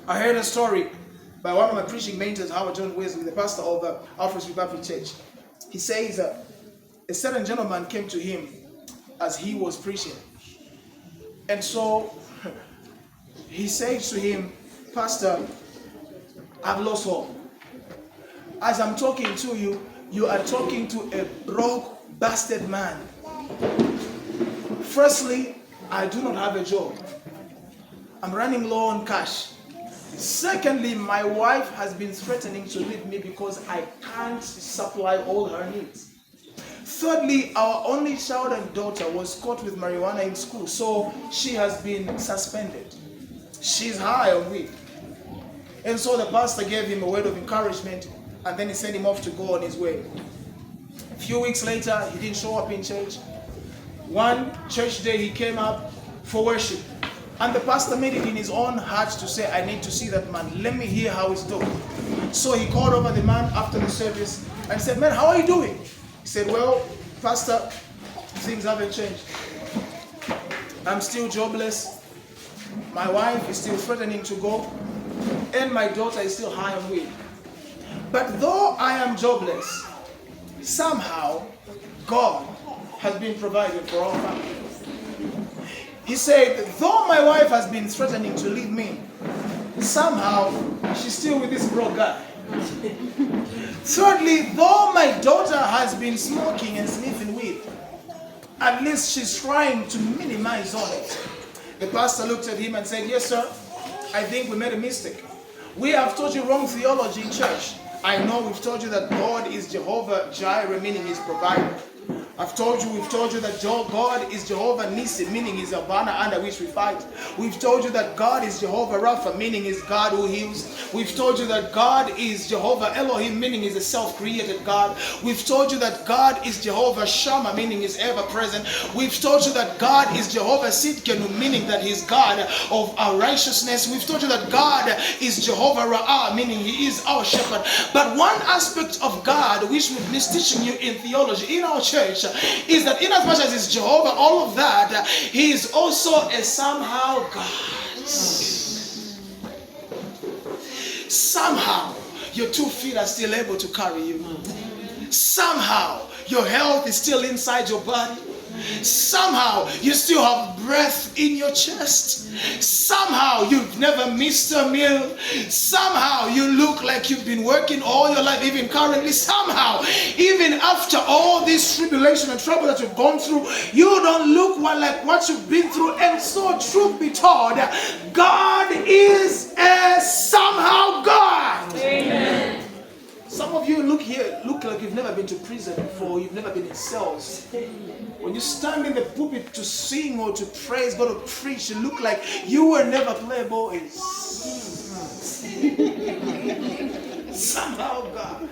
I heard a story by one of my preaching mentors, Howard John Wesley, the pastor of Alpha's Republic Church. He says that a certain gentleman came to him as he was preaching. And so he says to him, "Pastor, I've lost hope. As I'm talking to you, you are talking to a broke, bastard man. Firstly, I do not have a job. I'm running low on cash. Secondly, my wife has been threatening to leave me because I can't supply all her needs. Thirdly, our only child and daughter was caught with marijuana in school, so she has been suspended. She's high on weed." And so the pastor gave him a word of encouragement, and then he sent him off to go on his way. A few weeks later, he didn't show up in church. One church day, he came up for worship. And the pastor made it in his own heart to say, "I need to see that man. Let me hear how he's doing." So he called over the man after the service and said, "Man, how are you doing?" He said, "Well, Pastor, things haven't changed. I'm still jobless. My wife is still threatening to go. And my daughter is still high on weed. But though I am jobless, somehow God has been provided for our family." He said, "Though my wife has been threatening to leave me, somehow she's still with this broke guy. Thirdly, though my daughter has been smoking and sniffing weed, at least she's trying to minimize on it." The pastor looked at him and said, "Yes, sir, I think we made a mistake. We have taught you wrong theology in church. I know we've told you that God is Jehovah Jireh, meaning His provider. We've told you that God is Jehovah Nissi, meaning He's a banner under which we fight. We've told you that God is Jehovah Rapha, meaning He's God who heals. We've told you that God is Jehovah Elohim, meaning He's a self-created God. We've told you that God is Jehovah Shammah, meaning He's ever-present. We've told you that God is Jehovah Sidkenu, meaning that He's God of our righteousness. We've told you that God is Jehovah Ra'ah, meaning He is our shepherd. But one aspect of God which we've been teaching you in theology in our church is that in as much as He's Jehovah, all of that, He is also a somehow God. Somehow your 2 feet are still able to carry you. Somehow your health is still inside your body. Somehow you still have breath in your chest. Somehow you've never missed a meal. Somehow you look like you've been working all your life, even currently. Somehow, even after all this tribulation and trouble that you've gone through, you don't look like what you've been through. And so, truth be told, God is a somehow God. Amen. Some of you look like you've never been to prison before. You've never been in cells. When you stand in the pulpit to sing or to praise God or preach, you look like you were never playboys. Somehow God.